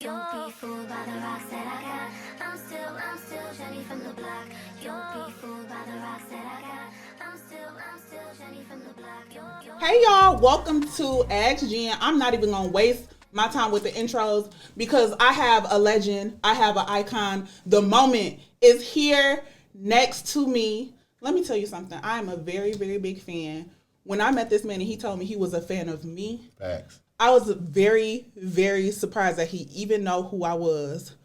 Don't be fooled by the rocks that I got. I'm still Jenny from the block. Don't be fooled by the rocks that I got. I'm still Jenny from the block. Hey y'all, welcome to Ask Jen. I'm not even gonna waste my time with the intros because I have a legend, I have an icon. The moment is here next to me. Let me tell you something. I am a very, very big fan. When I met this man and he told me he was a fan of me, Facts. I was very, very surprised that he even know who I was.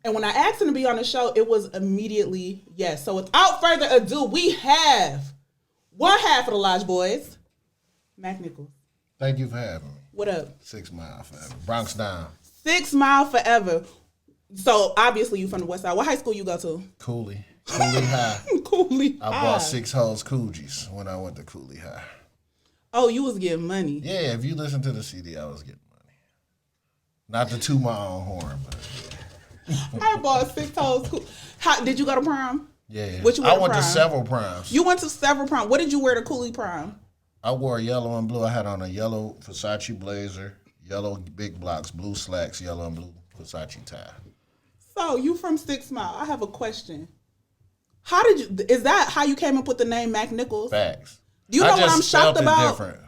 And when I asked him to be on the show, it was immediately yes. So without further ado, we have one half of the Lodge Boys, Mack Nichols. Thank you for having me. What up? 6 Mile forever. Bronx down. 6 Mile forever. So obviously you from the West Side. What high school you go to? Cooley High. Cooley I High. bought 6 hoes Coogis when I went to Cooley High. Oh, you was getting money. Yeah, if you listen to the CD, I was getting money. Not to toot my own horn, but I bought 6 hoes. How did you go to prom? yeah. What you wear I to went to prom? several proms. You went to several prom. What did you wear to Cooley prom? I wore yellow and blue. I had on a yellow Versace blazer, yellow big blocks, blue slacks, yellow and blue Versace tie. So you from 6 Mile. I have a question. How did you? Is that how you came up with the name Mack Nichols? Facts. Do you know I what just I'm shocked spelt it about? different.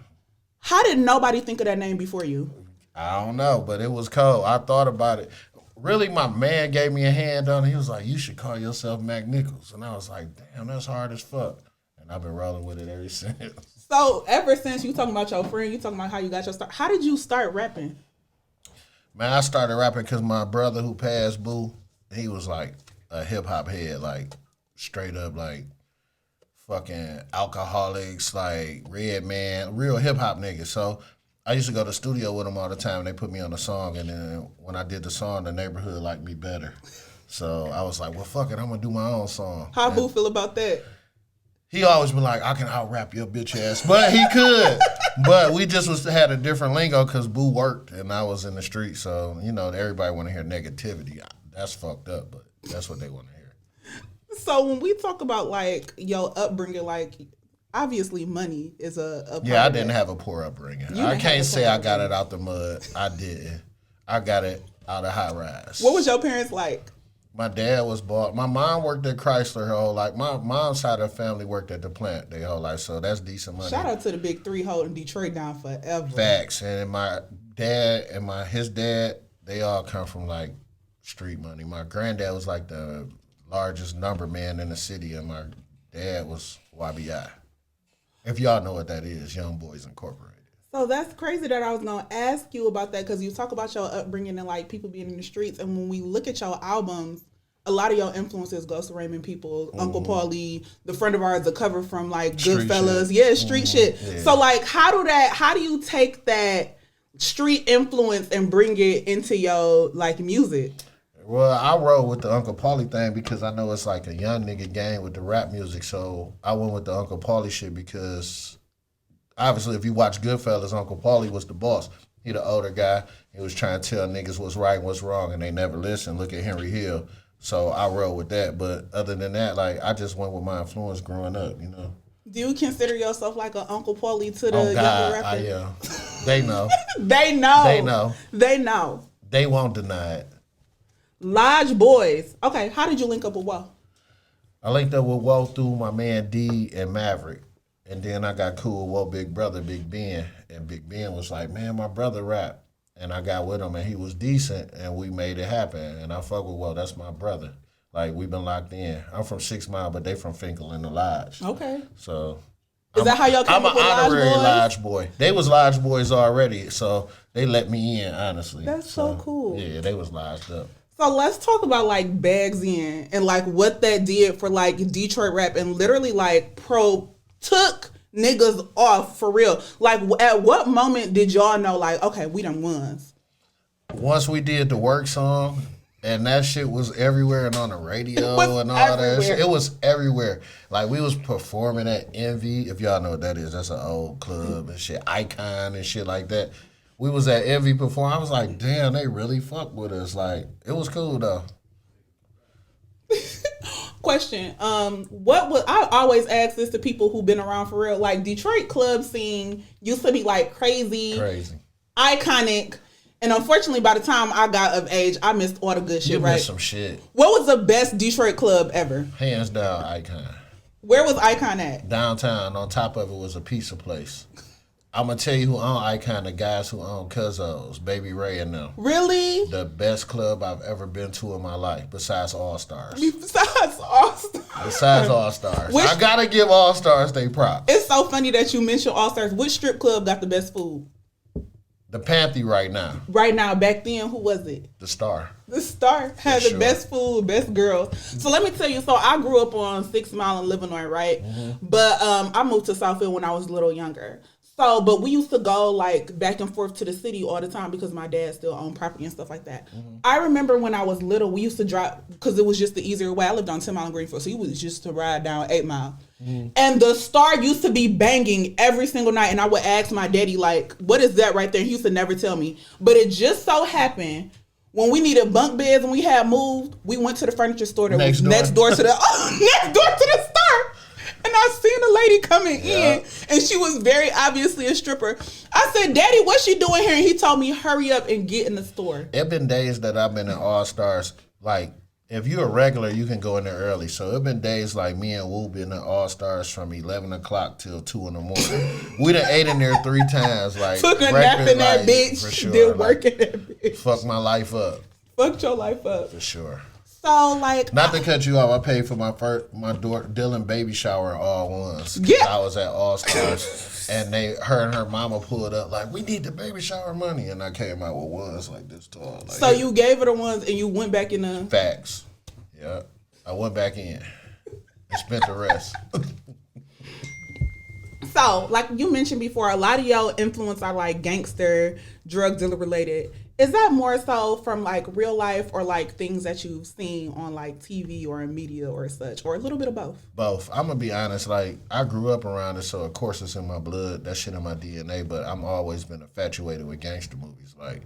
How did nobody think of that name before you? I don't know, but it was cold. I thought about it. Really, my man gave me a hand on it. He was like, you should call yourself Mack Nichols. And I was like, damn, that's hard as fuck. And I've been rolling with it ever since. So ever since you talking about your friend, you talking about how you got your start. How did you start rapping? Man, I started rapping because my brother who passed, Boo, he was like a hip-hop head, like straight up like fucking alcoholics, like Red Man, real hip-hop nigga. So I used to go to the studio with him all the time, and they put me on the song, and then when I did the song, the neighborhood liked me better. So I was like, well, fuck it, I'm going to do my own song. How Boo feel about that? He always been like, I can out-rap your bitch ass. But he could. But we just had a different lingo because Boo worked, and I was in the street. So, you know, everybody want to hear negativity. That's fucked up, but that's what they want to hear. So when we talk about like your upbringing, like obviously money is a part Yeah, I of didn't that. have a poor upbringing. You I didn't have can't a say poor I got it out the mud. I didn't. I got it out of high rise. What was your parents like? My dad was bought. My mom worked at Chrysler her whole life. My mom's side of the family worked at the plant their whole life, so that's decent money. Shout out to the big three holding Detroit down forever. Facts. And my dad and his dad, they all come from like street money. My granddad was like the largest number man in the city, and my dad was YBI. If y'all know what that is, Young Boys Incorporated. So that's crazy that I was gonna ask you about that because you talk about your upbringing and like people being in the streets, and when we look at your albums, a lot of your influences goes to Raymond People, Uncle Paulie, the friend of ours, the cover from like Street Goodfellas, shit. yeah, street shit. Yeah. So like, how do you take that street influence and bring it into your like music? Well, I roll with the Uncle Paulie thing because I know it's like a young nigga game with the rap music. So I went with the Uncle Paulie shit because obviously if you watch Goodfellas, Uncle Paulie was the boss. He the older guy. He was trying to tell niggas what's right and what's wrong, and they never listen. Look at Henry Hill. So I roll with that. But other than that, like I just went with my influence growing up, you know. Do you consider yourself like an Uncle Paulie to the Oh younger God, rapper? I am. They know. They know. They know. They know. They won't deny it. Lodge Boys. Okay, how did you link up with Wo? I linked up with Wo through my man D and Maverick. And then I got cool with Wo big brother, Big Ben. And Big Ben was like, man, my brother rap. And I got with him and he was decent and we made it happen. And I fuck with Wo, that's my brother. Like we've been locked in. I'm from 6 Mile, but they from Finkel in the Lodge. Okay. So Is that how y'all came I'm up an with Lodge honorary Boys? Lodge boy. They was Lodge boys already, so they let me in, honestly. That's so cool. Yeah, they was lodged up. So let's talk about like Bags In and like what that did for like Detroit rap and literally like took niggas off for real. Like at what moment did y'all know like, okay, we done ones? Once we did the work song, and that shit was everywhere and on the radio and all everywhere. that shit. It was everywhere. Like we was performing at Envy, if y'all know what that is. That's an old club and shit, Icon and shit like that. We was at Envy performing. I was like, damn, they really fuck with us. Like, it was cool though. Question. What was I always ask this to people who've been around for real? Like Detroit club scene used to be like crazy, Crazy. iconic. And unfortunately, by the time I got of age, I missed all the good shit, You right? missed some shit. What was the best Detroit club ever? Hands down, Icon. Where was Icon at? Downtown, on top of it was a pizza place. I'm going to tell you who own Icon, the guys who own Cuzzo's, Baby Ray and them. Really? The best club I've ever been to in my life, besides All Stars. Besides All-Stars. Besides All Stars. Which- I got to give All Stars they props. It's so funny that you mentioned All-Stars. Which strip club got the best food? The Panthy right now. Right now, back then, who was it? The Star. The Star had the sure. best food, best girls. So let me tell you. So I grew up on 6 Mile in Livernois, right? But I moved to Southfield when I was a little younger. So, but we used to go like back and forth to the city all the time because my dad still owned property and stuff like that. I remember when I was little, we used to drive because it was just the easier way. I lived on 10 Mile and Greenfield, so you was just to ride down 8 Mile. And the Star used to be banging every single night, and I would ask my daddy like, "What is that right there?" He used to never tell me, but it just so happened. When we needed bunk beds and we had moved, we went to the furniture store that was next door to the next door to the Star. And I seen a lady coming in, and she was very obviously a stripper. I said, "Daddy, what's she doing here?" And he told me, "Hurry up and get in the store." It been days that I've been in All Stars. Like, if you're a regular, you can go in there early. So it been days like me and Woo been in All Stars from 11 o'clock till 2 in the morning. We done ate in there 3 times. Like, Took a nap in that like, bitch. for sure. Did work in that bitch. Fuck my life up. Fucked your life up. For sure. So like, Not to cut you off, I paid for my Dylan baby shower in all ones. Yeah. I was at All Stars, and her and her mama pulled up like, "We need the baby shower money," and I came out with ones like this tall. Like, so you gave her the ones and you went back in the. facts. Yeah, I went back in and spent the rest. So like you mentioned before, a lot of your influence are like gangster, drug dealer related. Is that more so from like real life or like things that you've seen on like TV or in media or such, or a little bit of both? Both. I'm gonna be honest. Like, I grew up around it, so of course it's in my blood. That shit in my DNA. But I'm always been infatuated with gangster movies. Like,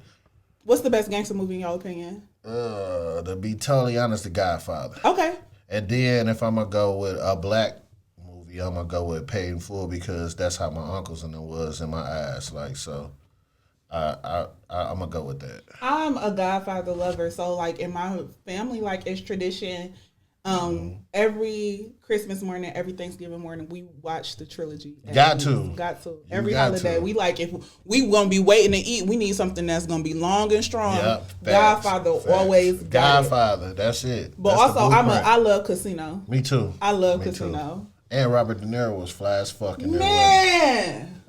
What's the best gangster movie in your opinion? to be totally honest, The Godfather. Okay. And then if I'm gonna go with a black movie, I'm gonna go with Paid in Full because that's how my uncles and it was in my eyes. Like, so I'm gonna go with that. I'm a Godfather lover, so like in my family, like it's tradition. Every Christmas morning, every Thanksgiving morning, we watch the trilogy. Got to. Every got holiday, to. we like if we gonna be waiting to eat, we need something that's gonna be long and strong. Yep, facts, Godfather facts. always got it. Godfather, that's it. But That's the also, blueprint. I love Casino. Me too. I love Me too. Casino. And Robert De Niro was fly as fuck in there. Man,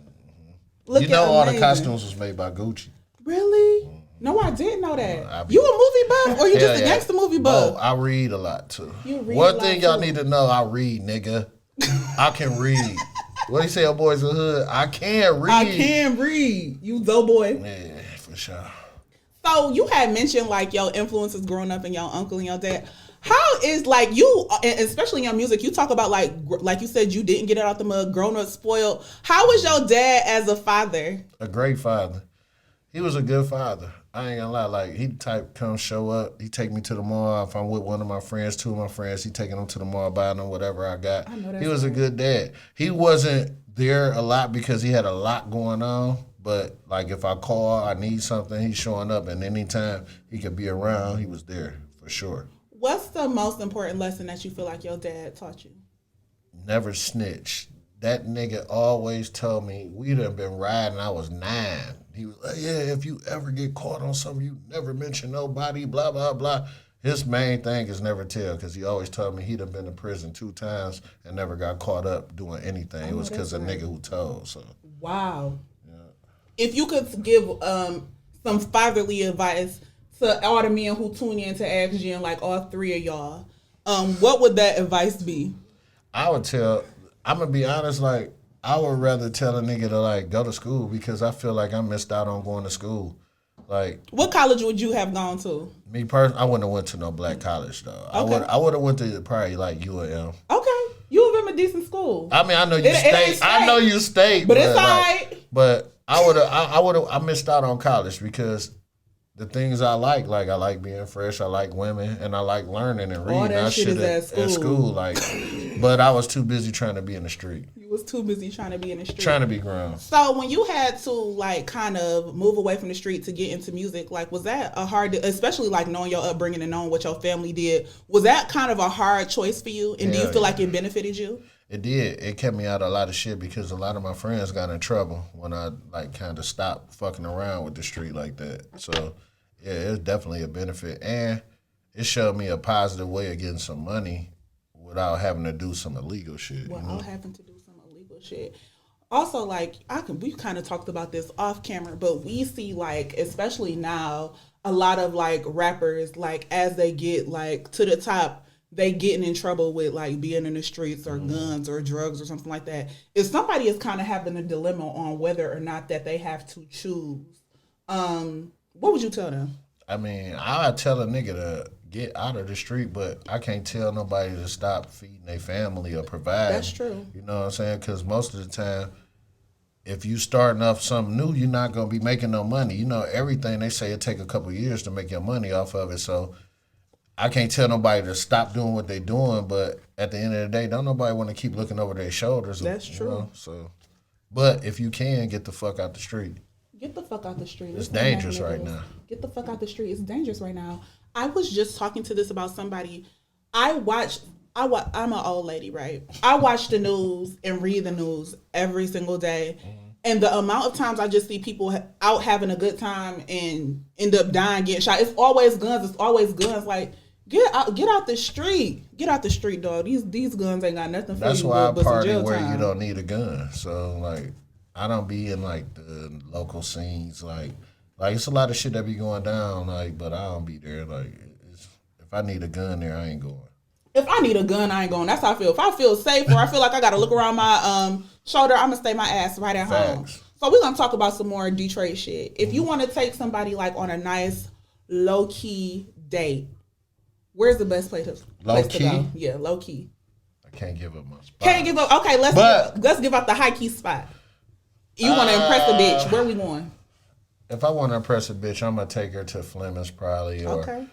look You know at all the amazing. costumes was made by Gucci. Really? No, I didn't know that. I be- You a movie buff or you Hell just a yeah. gangster movie buff? Oh, I read a lot too. You read a One lot, thing y'all too. need to know, I read, nigga. I can read. What do you say, oh boys in the hood? I can read. I can read. You the boy. Yeah, for sure. So you had mentioned like your influences growing up and your uncle and your dad. How is like you, and especially in your music, you talk about like you said you didn't get it out the mud, grown up spoiled. How was your dad as a father? A great father. He was a good father. I ain't gonna lie. Like, he type come show up. He take me to the mall. If I'm with one of my friends, 2 of my friends, he taking them to the mall, buying them whatever I got. I know that's He was a right. good dad. He wasn't there a lot because he had a lot going on. But like if I call, I need something, he's showing up, and anytime he could be around, he was there for sure. What's the most important lesson that you feel like your dad taught you? Never snitch. That nigga always told me, we done been riding, I was 9. He was like, yeah, if you ever get caught on something, you never mention nobody, blah, blah, blah. His main thing is never tell, because he always told me he done been to prison 2 times and never got caught up doing anything. It was because of nigga who told, so. Wow. If you could give some fatherly advice to all the men who tune in to Ask Jen, like all 3 of y'all, what would that advice be? I would tell, I'm going to be honest, like, I would rather tell a nigga to, like, go to school because I feel like I missed out on going to school. Like, What college would you have gone to? me personally, I wouldn't have went to no black college, though. Okay. I would have went to probably, like, UAM. Okay. U of M a decent school. I mean, I know you It ain't state. I know you state. But it's like, alright. But I missed out on college because the things I like being fresh, I like women, and I like learning and reading. All that I shit should is at at school. school, like, but I was too busy trying to be in the street. You was too busy trying to be in the street. Trying to be grown. So when you had to like kind of move away from the street to get into music, like was that a hard, especially like knowing your upbringing and knowing what your family did, was that kind of a hard choice for you? And do you feel like it benefited you? It did. It kept me out of a lot of shit because a lot of my friends got in trouble when I like kind of stopped fucking around with the street like that. So yeah, it was definitely a benefit, and it showed me a positive way of getting some money without having to do some illegal shit. Without having to do some illegal shit. Also, like we kind of talked about this off camera, but we see like, especially now, a lot of like rappers, like as they get like to the top, they getting in trouble with like being in the streets or guns or drugs or something like that. If somebody is kind of having a dilemma on whether or not that they have to choose, what would you tell them? I mean, I tell a nigga to get out of the street, but I can't tell nobody to stop feeding their family or providing. That's true. You know what I'm saying? Because most of the time, if you starting off something new, you're not going to be making no money. You know, everything they say it take a couple of years to make your money off of it. So I can't tell nobody to stop doing what they're doing, but at the end of the day, don't nobody want to keep looking over their shoulders. That's true. Know? So, but if you can, get the fuck out the street. Get the fuck out the street. It's dangerous right now. Get the fuck out the street. It's dangerous right now. I was just talking to this about somebody. I'm an old lady, right? I watch the news and read the news every single day. And the amount of times I just see people out having a good time and end up dying, getting shot. It's always guns. It's always guns. Like, get out the street. Get out the street, dog. These guns ain't got nothing for That's you. why I but some party jail where time. you don't need a gun. So, like, I don't be in, like, the local scenes. Like it's a lot of shit that be going down, like, but I don't be there. Like, if I need a gun there, I ain't going. If I need a gun, I ain't going. That's how I feel. If I feel safe or I feel like I got to look around my shoulder, I'm going to stay my ass right at home. So we're going to talk about some more Detroit shit. If you want to take somebody like on a nice low-key date, where's the best place to go? Yeah, low-key. I can't give up my spot. Can't give up. Okay, let's give up the high-key spot. You want to impress a bitch. Where we going? If I want to impress a bitch, I'm going to take her to Fleming's probably. Or, okay.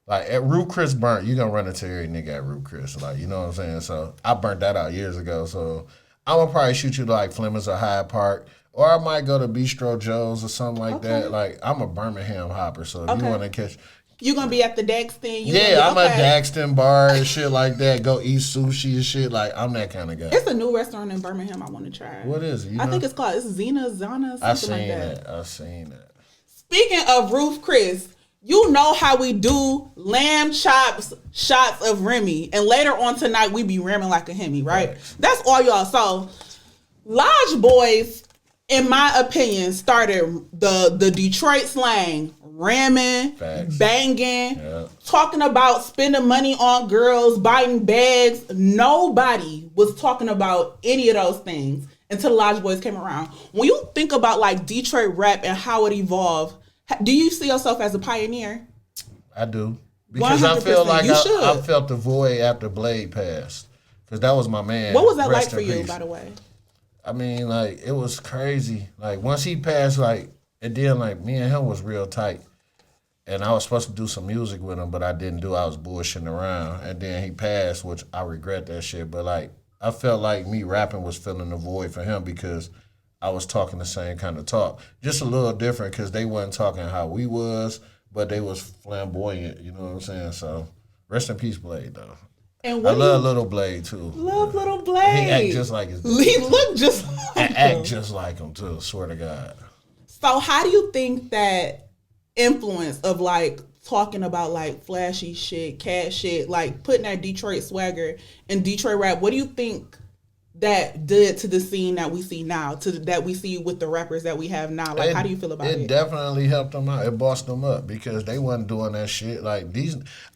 Like, at Root Chris burnt, you going to run into every nigga at Root Chris. Like, you know what I'm saying? So, I burnt that out years ago. So, I'm going to probably shoot you to, like, Fleming's or Hyde Park. Or I might go to Bistro Joe's or something like that. Like, I'm a Birmingham hopper. So, if you want to catch... You going to be at the Daxton? I'm a Daxton bar and shit like that. Go eat sushi and shit. Like, I'm that kind of guy. It's a new restaurant in Birmingham I want to try. What is it? I think it's called Zana, something like that. I seen that. Speaking of Roof Chris, you know how we do lamb chops, shots of Remy, and later on tonight we be ramming like a Hemi, right? That's all y'all. So, Lodge Boys, in my opinion, started the Detroit slang, ramming, banging, talking about spending money on girls, buying bags. Nobody was talking about any of those things until the Lodge Boys came around. When you think about like Detroit rap and how it evolved, do you see yourself as a pioneer? I do. Because I feel like I felt the void after Blade passed. Because that was my man. What was that like for you, by the way? I mean, like, it was crazy. Like, once he passed, like, and then, like, me and him was real tight. And I was supposed to do some music with him, but I didn't do. I was bullshitting around. And then he passed, which I regret that shit. But, like, I felt like me rapping was filling the void for him because I was talking the same kind of talk. Just a little different because they wasn't talking how we was, but they was flamboyant, you know what I'm saying? So, rest in peace, Blade, though. And I love Little Blade, too. Love Little Blade. He act just like his dad. He look just like him. Act just like him, too, swear to God. So, how do you think that influence of, like, talking about, like, flashy shit, cash shit, like, putting that Detroit swagger in Detroit rap, what do you think that did to the scene that we see now, that we see with the rappers that we have now? Like, how do you feel about it? It definitely helped them out. It bossed them up because they wasn't doing that shit. Like,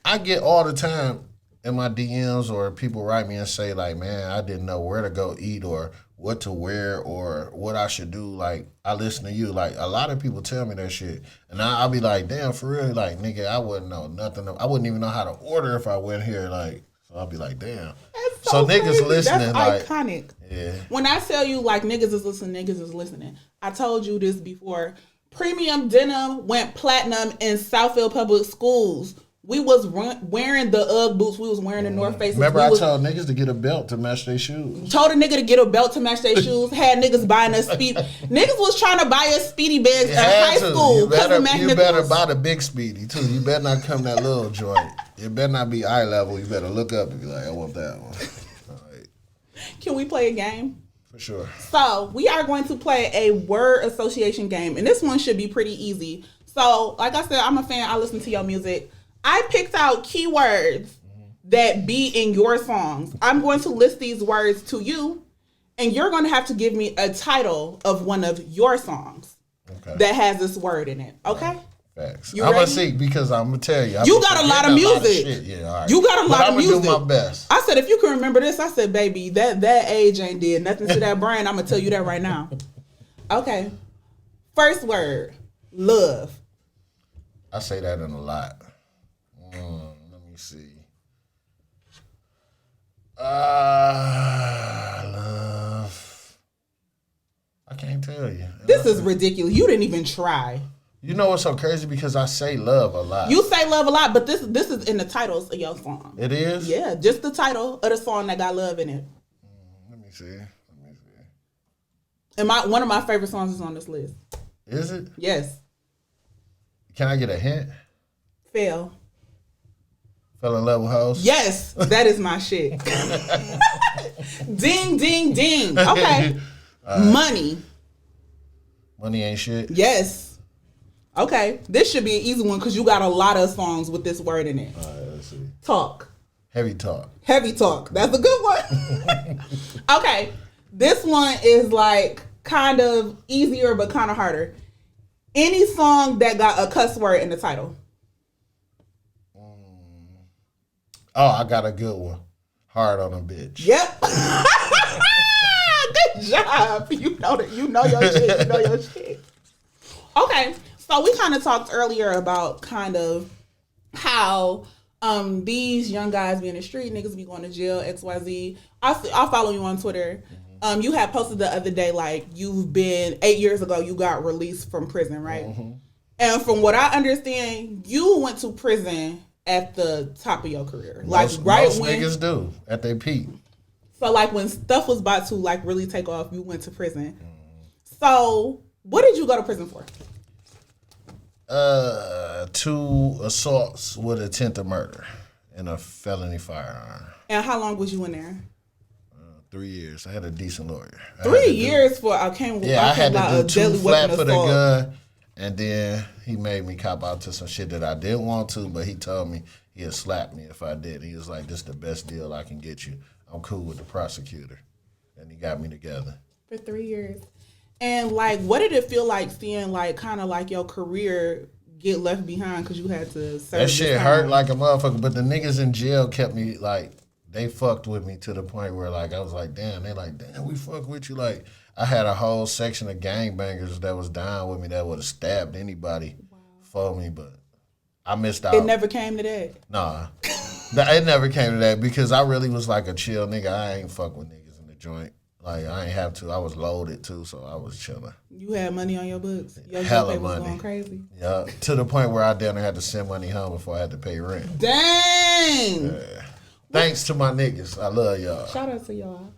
I get all the time in my DMs or people write me and say, like, man, I didn't know where to go eat or what to wear or what I should do. Like, I listen to you. Like, a lot of people tell me that shit. And I'll be like, damn, for real? Like, nigga, I wouldn't know nothing. I wouldn't even know how to order if I went here. Like, so I'll be like, damn. So niggas crazy. Listening, that's like, iconic. Yeah. When I tell you, like, niggas is listening. I told you this before. Premium denim went platinum in Southfield Public Schools. We was wearing the Ugg boots. We was wearing the North Faces. Remember, I told niggas to get a belt to match their shoes. Told a nigga to get a belt to match their shoes. Had niggas buying us speed. Niggas was trying to buy us speedy bags in high school. You better buy the big speedy too. You better not come that little joint. It better not be eye level. You better look up and be like, I want that one. All right. Can we play a game? For sure. So we are going to play a word association game, and this one should be pretty easy. So, like I said, I'm a fan. I listen to your music. I picked out keywords that be in your songs. I'm going to list these words to you, and you're going to have to give me a title of one of your songs that has this word in it. Okay? Facts. I'm going to see, because I'm going to tell you. You got a lot of music. Yeah, all right. You got a lot of music. I'm going to do my best. I said, if you can remember this, I said, baby, that age ain't did nothing to that brain. I'm going to tell you that right now. Okay. First word, love. I say that in a lot. Let me see. Love. I can't tell you. This is ridiculous. You didn't even try. You know what's so crazy? Because I say love a lot. You say love a lot, but this is in the titles of your song. It is? Yeah, just the title of the song that got love in it. Let me see. And one of my favorite songs is on this list. Is it? Yes. Can I get a hint? Fell in love with hoes? Yes, that is my shit. Ding, ding, ding. Okay. Money. Money ain't shit? Yes. Okay. This should be an easy one because you got a lot of songs with this word in it. All right, let's see. Talk. Heavy talk. Heavy talk. That's a good one. Okay. This one is like kind of easier but kind of harder. Any song that got a cuss word in the title. Oh, I got a good one. Hard on a bitch. Yep. Good job. You know your shit. You know your shit. Okay. So we kind of talked earlier about kind of how these young guys be in the street, niggas be going to jail, XYZ. I'll follow you on Twitter. You had posted the other day, like, you've been 8 years ago, you got released from prison, right? Mm-hmm. And from what I understand, you went to prison at the top of your career. Most niggas do at their peak. So, like, when stuff was about to, like, really take off, you went to prison. So, what did you go to prison for? 2 assaults with attempted murder and a felony firearm. And how long was you in there? 3 years. I had a decent lawyer. 3 years for I had to do 2 flat for the gun, and then he made me cop out to some shit that I didn't want to, but he told me he'd slap me if I did. He was like, "This is the best deal I can get you. I'm cool with the prosecutor," and he got me together for 3 years. And like, what did it feel like seeing like kind of like your career get left behind because you had to serve? That shit hurt like a motherfucker. But the niggas in jail kept me like. They fucked with me to the point where, like, I was like, damn. They like, damn, we fuck with you. Like, I had a whole section of gangbangers that was down with me that would have stabbed anybody for me, but I missed out. It never came to that? Nah. It never came to that because I really was like a chill nigga. I ain't fuck with niggas in the joint. Like, I ain't have to. I was loaded, too, so I was chilling. You had money on your books? Your hella money. Was going crazy? Yeah, to the point where I damn near had to send money home before I had to pay rent. Dang! Yeah. Thanks to my niggas. I love y'all. Shout out to y'all.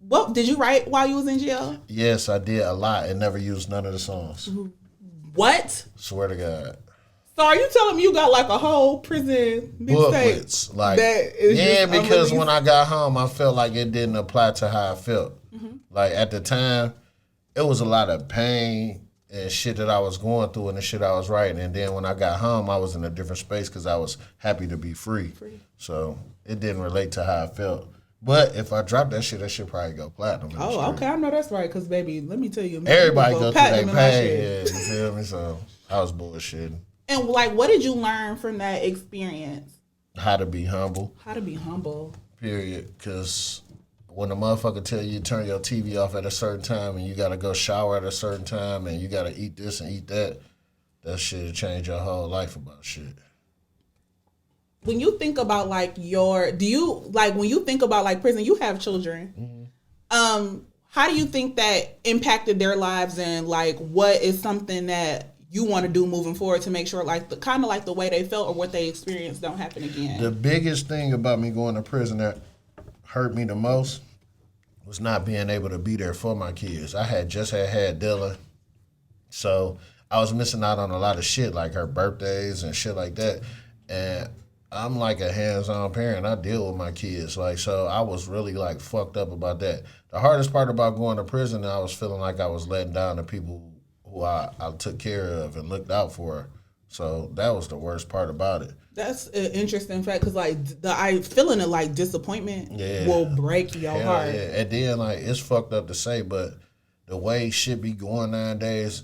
What did you write while you was in jail? Yes, I did a lot and never used none of the songs. What? Swear to God. So are you telling me you got like a whole prison booklets? Like, because when I got home, I felt like it didn't apply to how I felt. Mm-hmm. Like at the time, it was a lot of pain and shit that I was going through and the shit I was writing. And then when I got home, I was in a different space because I was happy to be free. So it didn't relate to how I felt. But if I drop that shit probably go platinum. Oh, okay. I know that's right. Because, baby, let me tell you. Everybody go through that pain. Yeah, you feel me? So I was bullshitting. And, like, what did you learn from that experience? How to be humble. How to be humble. Period. Because when a motherfucker tell you to turn your TV off at a certain time and you got to go shower at a certain time and you got to eat this and eat that, that shit will change your whole life about shit. When you think about like when you think about like prison, you have children. Mm-hmm. How do you think that impacted their lives and like what is something that you want to do moving forward to make sure like the kind of like the way they felt or what they experienced don't happen again? The biggest thing about me going to prison that hurt me the most was not being able to be there for my kids. I had just had Dilla, so I was missing out on a lot of shit, like her birthdays and shit like that. And I'm like a hands-on parent. I deal with my kids, like, so I was really like fucked up about that. The hardest part about going to prison, I was feeling like I was letting down the people who I took care of and looked out for. So that was the worst part about it. That's an interesting fact because like I feeling it like disappointment will break your heart. Yeah. And then like it's fucked up to say, but the way shit be going nowadays,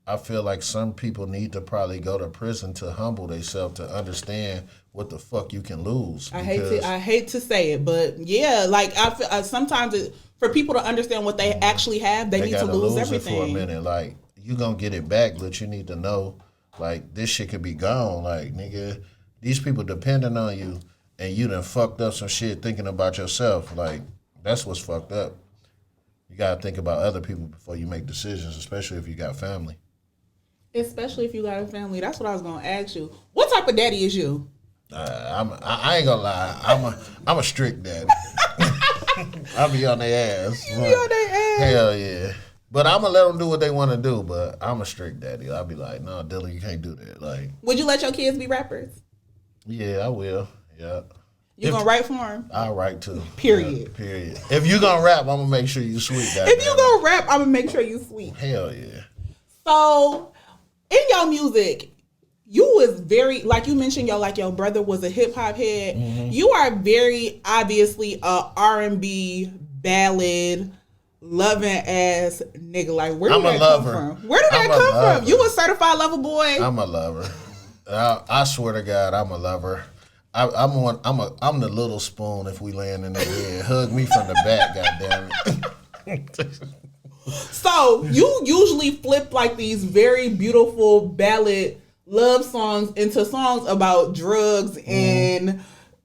I feel like some people need to probably go to prison to humble themselves to understand what the fuck you can lose. I hate to say it, but yeah, like I feel sometimes for people to understand what they actually have, they need to lose everything. It for a minute. Like you gonna get it back, but you need to know like this shit could be gone. Like nigga, these people depending on you, and you done fucked up some shit thinking about yourself. Like that's what's fucked up. You gotta think about other people before you make decisions, especially if you got family. Especially if you got a family. That's what I was gonna ask you. What type of daddy is you? I ain't gonna lie. I'm a strict daddy. I'll be on their ass. You be on their ass. Hell yeah. But I'm gonna let them do what they want to do. But I'm a strict daddy. I'll be like, no, Dylan, you can't do that. Like, would you let your kids be rappers? Yeah, I will. Yeah. You gonna write for them? I'll write too. Period. Yeah, period. If you gonna rap, I'm gonna make sure you sweet. If you gonna rap, I'm gonna make sure you sweet. Hell yeah. So, in your music, you was very, like you mentioned, your brother was a hip hop head. Mm-hmm. You are very obviously a R&B ballad loving ass nigga. Like, where did that come from? Where did that come from? You a certified lover boy? I'm a lover. I swear to God, I'm a lover. I'm the little spoon if we land in the bed. Hug me from the back, goddamn it. So you usually flip like these very beautiful ballad love songs into songs about drugs and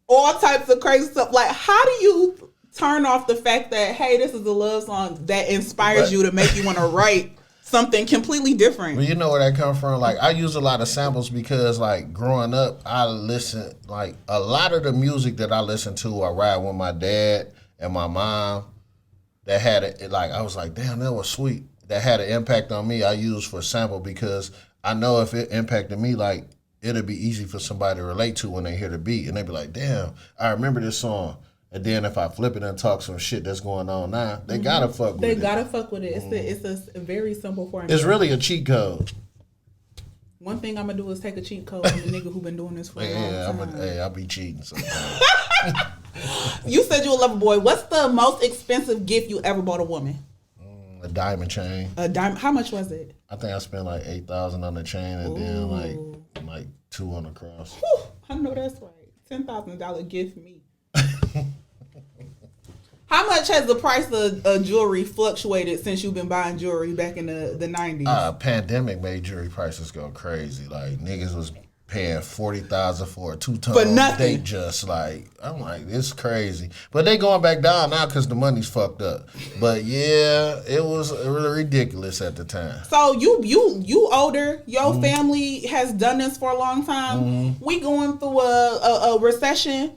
all types of crazy stuff. Like, how do you turn off the fact that, hey, this is a love song that inspires you to make you want to write something completely different? Well, you know where that comes from? Like, I use a lot of samples because, like, growing up, I listen, like, a lot of the music that I listen to, I ride with my dad and my mom. That had it, like, I was like, damn, that was sweet. That had an impact on me. I use for sample because I know if it impacted me, like, it'll be easy for somebody to relate to when they hear the beat. And they be like, damn, I remember this song. And then if I flip it and talk some shit that's going on now, they gotta fuck with it. They gotta fuck with it. It's a very simple formula. It's really a cheat code. One thing I'm gonna do is take a cheat code from the nigga who been doing this for a long time. I'll be cheating sometimes. You said you a lover boy. What's the most expensive gift you ever bought a woman? A diamond chain. A diamond. How much was it? I think I spent like $8,000 on the chain and then like $2 on the cross. Whew, I know that's right. $10,000 gift me. How much has the price of jewelry fluctuated since you've been buying jewelry back in the 90s? Pandemic made jewelry prices go crazy. Like niggas was paying $40,000 for a 2-tone. For nothing. They just like, I'm like, it's crazy. But they going back down now because the money's fucked up. But yeah, it was really ridiculous at the time. So you older. Your family has done this for a long time. We going through a recession.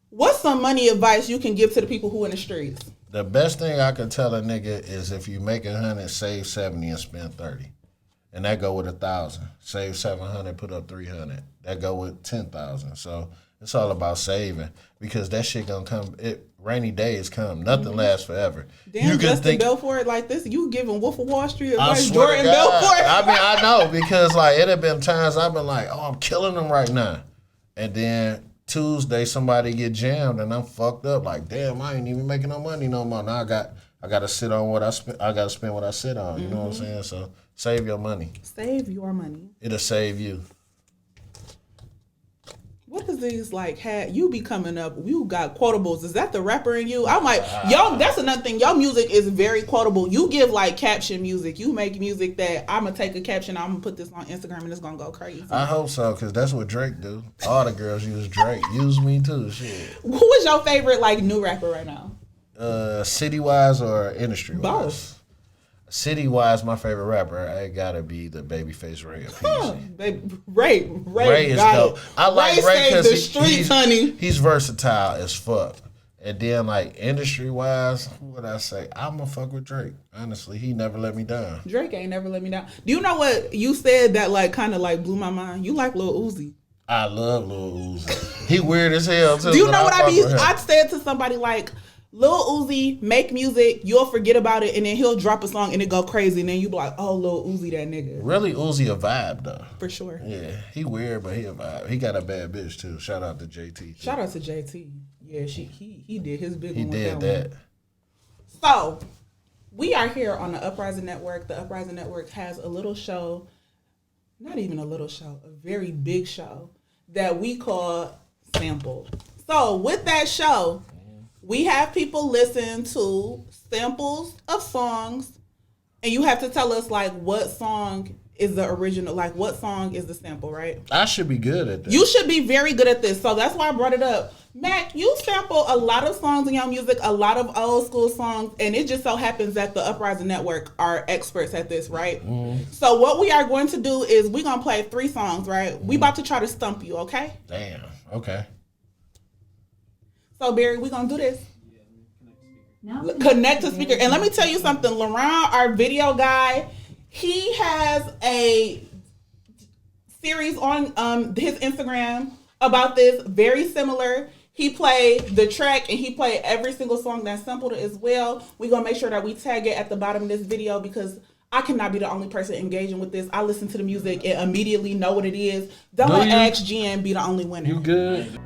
What's some money advice you can give to the people who in the streets? The best thing I could tell a nigga is if you make 100, save 70 and spend 30. And that go with 1,000. Save 700, put up 300. That go with 10,000. So it's all about saving because that shit gonna come. Rainy days come. Nothing lasts forever. Damn, you Justin Belfort like this. You giving Wolf of Wall Street advice, Jordan Belfort. I mean, I know because like it have been times I've been like, oh, I'm killing them right now, and then Tuesday somebody get jammed and I'm fucked up. Like, damn, I ain't even making no money no more. Now I got to sit on what I spend. I got to spend what I sit on. You know what I'm saying? So save your money. Save your money. It'll save you. What is these like? You be coming up? You got quotables. Is that the rapper in you? I'm like, yo. That's another thing. Your music is very quotable. You give like caption music. You make music that I'm gonna take a caption. I'm gonna put this on Instagram and it's gonna go crazy. I hope so, cause that's what Drake do. All the girls use Drake. Use me too. Shit. Who is your favorite like new rapper right now? City wise or industry wise? Both. City-wise, my favorite rapper, I gotta be the Babyface Ray of Ray is dope. I like Ray because he's versatile as fuck. And then like industry-wise, what would I say? I'ma fuck with Drake. Honestly, he never let me down. Drake ain't never let me down. Do you know what you said that like kind of like blew my mind? You like Lil Uzi. I love Lil Uzi. He weird as hell too. Do you know what I mean? I said to somebody like, Lil Uzi make music, you'll forget about it, and then he'll drop a song and it go crazy, and then you be like, oh, Lil Uzi, that nigga. Really, Uzi a vibe though. For sure. Yeah, he weird, but he a vibe. He got a bad bitch too. Shout out to JT. Too. Shout out to JT. Yeah, he did his big one. He did that. So, we are here on the Uprising Network. The Uprising Network has a little show, not even a little show, a very big show that we call Sample. So, with that show, we have people listen to samples of songs, and you have to tell us, like, what song is the original, like, what song is the sample, right? I should be good at that. You should be very good at this, so that's why I brought it up. Mac, you sample a lot of songs in your music, a lot of old school songs, and it just so happens that the Uprising Network are experts at this, right? So what we are going to do is we're going to play 3 songs, right? We about to try to stump you, okay? Damn, okay. So, Barry, we're going to do this. Connect to speaker. And let me tell you something. Laurent, our video guy, he has a series on his Instagram about this. Very similar. He played the track and he played every single song that's sampled as well. We're going to make sure that we tag it at the bottom of this video because I cannot be the only person engaging with this. I listen to the music and immediately know what it is. Don't let Ask Jen be the only winner. You good?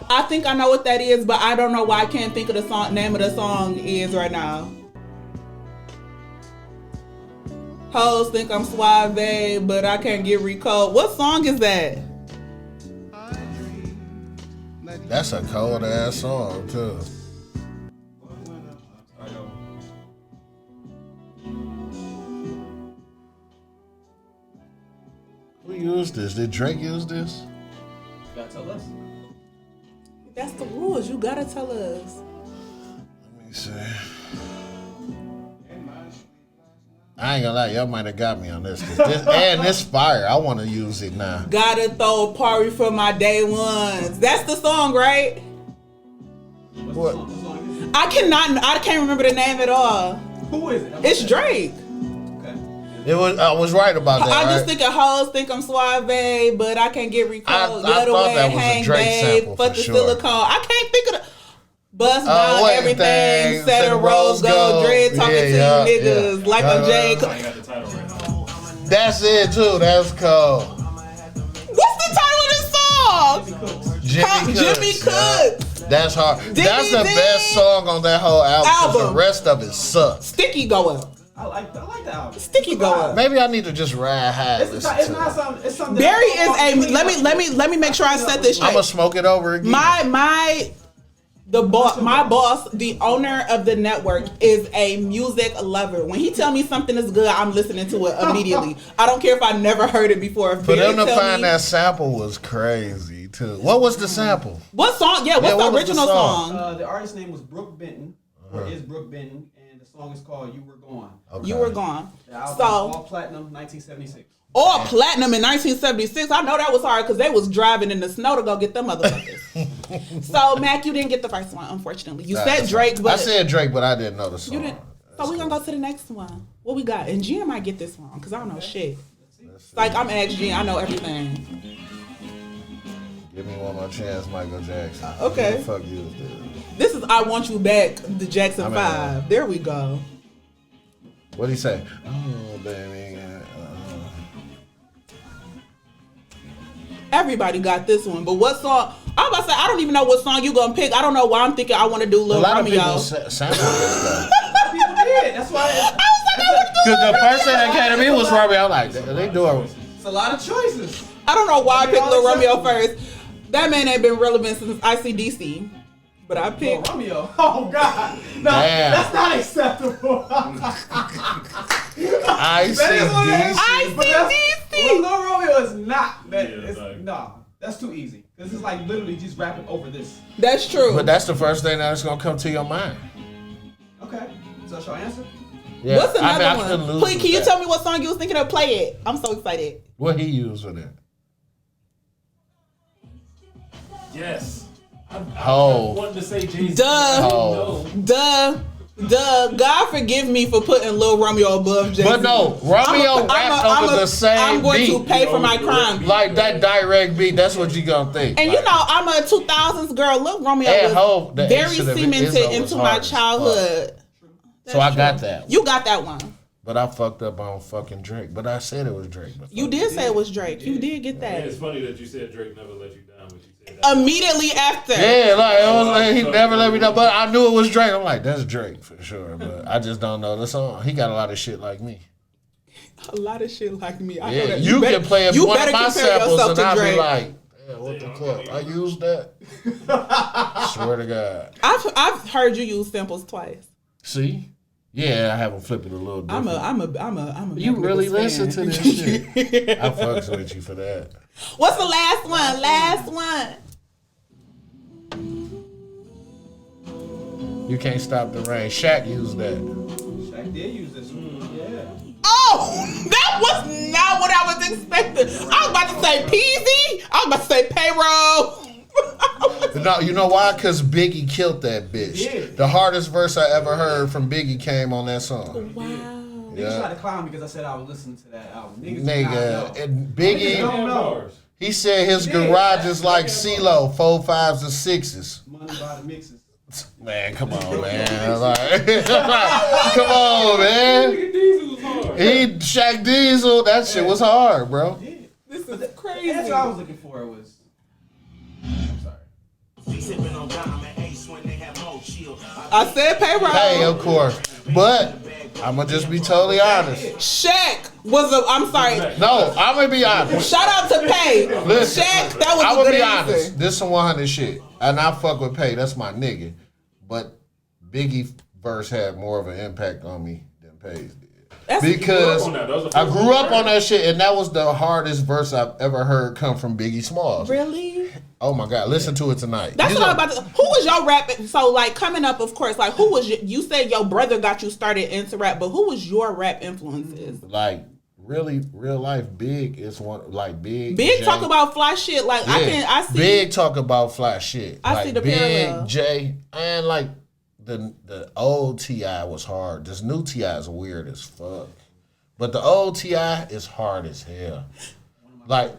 I think I know what that is, but I don't know why I can't think of the name of the song is right now. Hoes think I'm suave, but I can't get recalled. What song is that? That's a cold ass song too. Who used this? Did Drake use this? You gotta tell us. That's the rules. You gotta tell us. Let me see. I ain't gonna lie, y'all might have got me on this. And this fire, I want to use it now. Gotta throw a party for my day ones. That's the song, right? What? I can't remember the name at all. Who is it? It's Drake. I was right about that. I'm right? just thinking hoes think I'm suave, but I can't get recalled. I thought that was a Drake sample for for the sure. silicone. I can't think of the bust down everything. Set and rose gold. Dread talking to you niggas like I'm Jay. That's it too. That's cold. What's the title of this song? Jimmy Cooks. That's hard. That's the best song on that whole album. Because the rest of it sucks. Sticky go up. I like the album. Sticky go up. Maybe I need to just ride high. It's not something. Barry is a. Let me make sure I set this straight. I'm gonna smoke it over again. My boss, the owner of the network, is a music lover. When he tell me something is good, I'm listening to it immediately. I don't care if I never heard it before. For them to find that sample was crazy too. What was the sample? What song? Yeah, what's the original song? The artist's name was Brooke Benton, or is Brooke Benton, and the song is called "You Were Gone." Okay. You Were Gone. The album so all platinum, 1976. All platinum in 1976. I know that was hard because they was driving in the snow to go get them motherfuckers. So, Mac, you didn't get the first one, unfortunately. You said Drake, but... I said Drake, but I didn't know the song. You didn't. So, we're going to go to the next one. What we got? And Jen might get this one because I don't know shit. Like, I'm Ask Jen. I know everything. Give me one more chance, Michael Jackson. Okay. What the fuck is this? This is I Want You Back, the Jackson 5. There we go. What'd he say? Oh, baby. Everybody got this one, but what song? I'm about to say I don't even know what song you gonna pick. I don't know why I'm thinking I want to do Lil Romeo. A lot of people sample this stuff. People did. That's why. I was like, because the first thing that came to me was Romeo. I'm like, they do it. It's a lot of choices. I don't know why I picked Lil Romeo first. That man ain't been relevant since ICDC. But I picked Romeo. Oh God, no, that's not acceptable. ICDC. Lil Romeo is not. No, That's too easy. This is like literally just rapping over this. That's true. But that's the first thing that's gonna come to your mind. Okay. So shall I answer? Yeah. What's another I couldn't one? lose Please, with can you that. tell me what song you was thinking of? Play it. I'm so excited. What he used with it? Yes. I wanted to say Jay-Z. Duh. God forgive me for putting Lil Romeo above Jay-Z. But no, Romeo rapped over the same I'm going beat. to pay for my crime. Like that direct beat, that's what you gonna think. And like, you know, I'm a 2000s girl. Lil Romeo At home, was the very incident cemented is into hard my as childhood. so I got that. You got that one. But I fucked up on fucking Drake. But I said it was Drake. You did say it was Drake. You did get Yeah, that. it's funny that you said Drake never let you down, but you said that. Immediately after. Yeah, like, it was like he never let me know. But I knew it was Drake. I'm like, that's Drake for sure. But I just don't know the song. He got a lot of shit like me. A lot of shit like me. I know Yeah, that. you better- can play you one of better my compare samples yourself and to I'll Drake. be like, yeah, what the fuck? I used that. Swear to God. I've heard you use samples twice. See? Yeah, I have him flip it a little different. I'm a. You really Mack's listen fan. to this shit. I fucks with you for that. What's the last one? Last one. You can't stop the rain. Shaq used that. Shaq did use this one. Yeah. Oh, that was not what I was expecting. I was about to say Peasy. I was about to say payroll. No, you know why? Because Biggie killed that bitch. Yeah. The hardest verse I ever heard from Biggie came on that song. Wow. Niggas tried to clown me because I said I was listening to that album. Niggas did not Nigga, know. and Niggas Biggie, don't know. he said his Yeah. garage is like CeeLo, 4 5s and 6s. Money by the mixes. Man, come on, man. Like, come on, man. Diesel was hard. Shaq Diesel, that shit was hard, bro. Yeah. This is That's crazy. what I was looking for. Was I'm sorry. I said payroll. Hey, of course. But I'm going to just be totally honest. Shaq was a. I'm sorry. No, I'm going to be honest. Shout out to Pay. Listen, Shaq, that was I'm a going to good be answer. honest. This some 100 shit. And I fuck with Pay. That's my nigga. But Biggie verse had more of an impact on me than Pay's did. Because I grew up on that shit, and that was the hardest verse I've ever heard come from Biggie Smalls. Really? Oh my God, listen to it tonight. That's These what I'm are- about to. Who was your rap? So like coming up, of course. Like who was you said your brother got you started into rap, but who was your rap influences? Like really, real life. Big is one like Big. Big Jay. talk about fly shit. Like I see. Big talk about fly shit. I like see the Big parallel. Jay and like the old T.I. was hard. This new T.I. is weird as fuck. But the old T.I. is hard as hell. Like,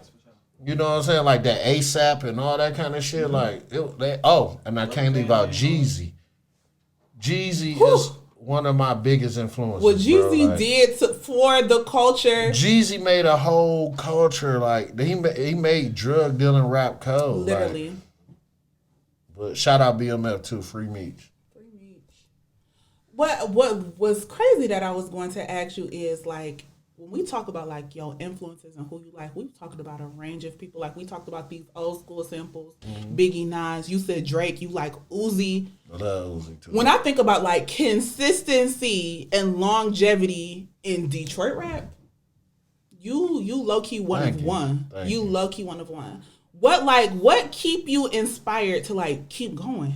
you know what I'm saying? Like that ASAP and all that kind of shit. Like, and I can't leave out Jeezy. Jeezy is one of my biggest influences. What Jeezy Like, did for the culture. Jeezy made a whole culture. Like, he made drug dealing rap cold. like, Literally. but shout out BMF too. Free Meech. What was crazy that I was going to ask you is like when we talk about like your influences and who you like, we've talked about a range of people. Like we talked about these old school samples, Biggie, Nas. You said Drake. You like Uzi. I love Uzi too. When I think about like consistency and longevity in Detroit rap, you low key one Thank of you. one. Thank You you. low key one of one. What keep you inspired to like keep going?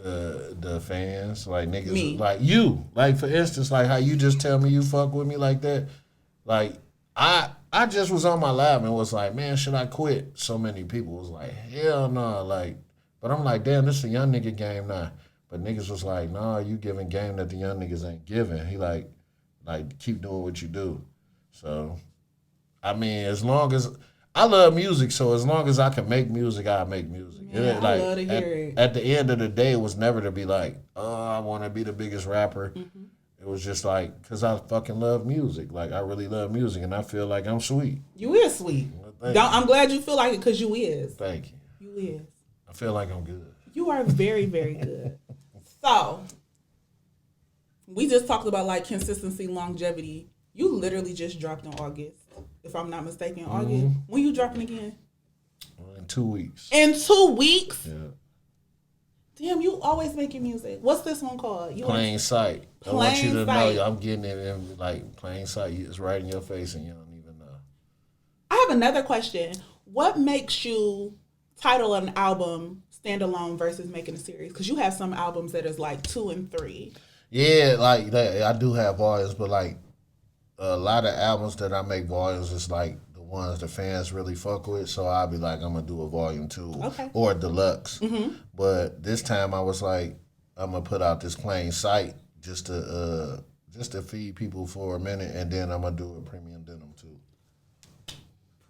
The fans, like niggas, Me. like you, like for instance, like how you just tell me you fuck with me like that, like I just was on my lap and was like, man, should I quit? So many people was like, hell no, like, but I'm like, damn, this is a young nigga game now. But niggas was like, nah, you giving game that the young niggas ain't giving. He like keep doing what you do. So, I mean, as long as I love music, so as long as I can make music, I make music. Yeah, I love to hear it. At the end of the day, it was never to be like, oh, I want to be the biggest rapper. Mm-hmm. It was just like, because I fucking love music. Like, I really love music, and I feel like I'm sweet. You is sweet. Thank you. I'm glad you feel like it because you is. Thank you. You is. I feel like I'm good. You are very, very good. So, we just talked about like consistency, longevity. You literally just dropped in August, if I'm not mistaken. August. When you dropping again? In 2 weeks. In 2 weeks? Yeah. Damn, you always making music. What's this one called? Plain sight. I want you to Plain sight. know I'm getting it in like plain sight. It's right in your face and you don't even know. I have another question. What makes you title an album standalone versus making a series? Because you have some albums that is like 2 and 3. Yeah, like that. I do have volumes, but like a lot of albums that I make volumes is like the ones the fans really fuck with. So I'll be like, I'm gonna do a volume 2 or a deluxe. But this time I was like, I'm gonna put out this plain sight just to feed people for a minute, and then I'm gonna do a premium denim too.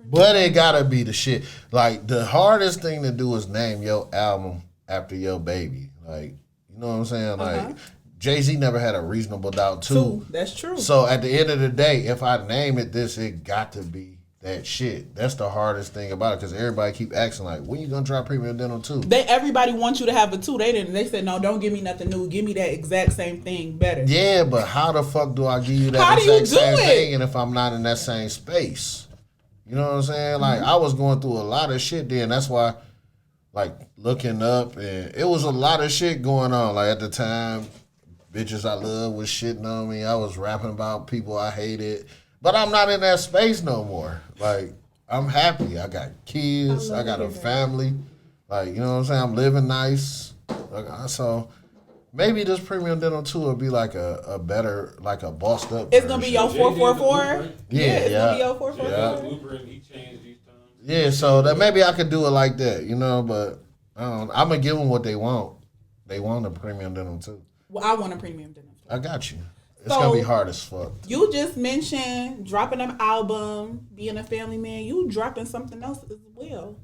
But it gotta be the shit. Like the hardest thing to do is name your album after your baby. Like, you know what I'm saying? Like Jay-Z never had a Reasonable Doubt 2. That's true. So at the end of the day, if I name it this, it got to be that shit. That's the hardest thing about it, because everybody keep asking like, when you gonna drop Premium Denim 2? Everybody wants you to have a 2. They said, no, don't give me nothing new. Give me that exact same thing better. Yeah, but how the fuck do I give you that How do you exact same do it? thing, and if I'm not in that same space? You know what I'm saying? Like I was going through a lot of shit then. That's why, like, looking up, and it was a lot of shit going on. Like at the time, bitches I love was shitting on me. I was rapping about people I hated. But I'm not in that space no more. Like, I'm happy. I got kids. I got a family. Like, you know what I'm saying? I'm living nice. So maybe this Premium Denim 2 will be like a better, like a bossed up It's going to be your 444? Yeah, it's going to be your 444? Yeah, blueprint, he changed these times. Yeah, so that maybe I could do it like that, you know, but I don't, I'm going to give them what they want. They want a Premium Denim 2. Well, I want a premium dinner. I got you. It's So, going to be hard as fuck. You just mentioned dropping an album, being a family man. You dropping something else as well.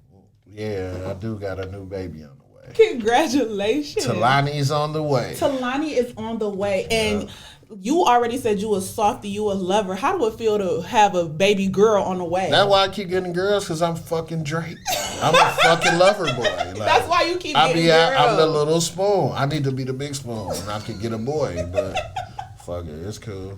Yeah, I do got a new baby on the way. Congratulations. Talani's on the way. Talani is on the way. And you already said you a softie, you a lover. How do it feel to have a baby girl on the way? That's why I keep getting girls, because I'm fucking Drake. I'm a fucking lover boy. Like, That's why you keep I getting be girls. I'm the little spoon. I need to be the big spoon, and I could get a boy, but fuck it, it's cool.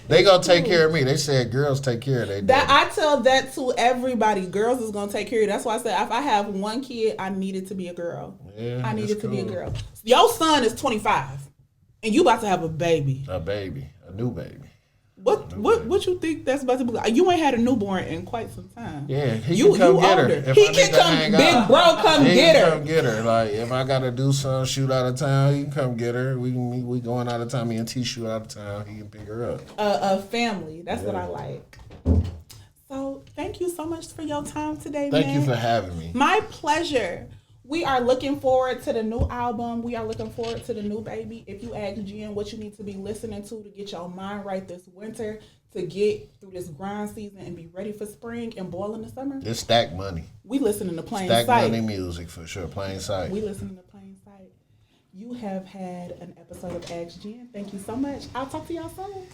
They gonna take care of me. They said girls take care of their That daddy. I tell that to everybody. Girls is gonna take care of you. That's why I said if I have one kid, I need it to be a girl. Yeah, I need it's it to be a cool. girl. Your son is 25, and you about to have a baby. A baby, a new baby. What you think that's about to be like? You ain't had a newborn in quite some time. Yeah, he You can come get her. older. If He I can need to come, hang big out. bro, come He get can her. come get her. Like if I gotta do some shoot out of town, he can come get her. We going out of town. Me and T shoot out of town. He can pick her up. A family. That's what I like. So thank you so much for your time today, Thank man. you for having me. My pleasure. We are looking forward to the new album. We are looking forward to the new baby. If you ask Jen what you need to be listening to get your mind right this winter, to get through this grind season and be ready for spring and boil in the summer, It's Stack Money. we listening to Plain Stack Sight. Money music for sure. Plain Sight. We listening to Plain Sight. You have had an episode of Ask Jen. Thank you so much. I'll talk to y'all soon.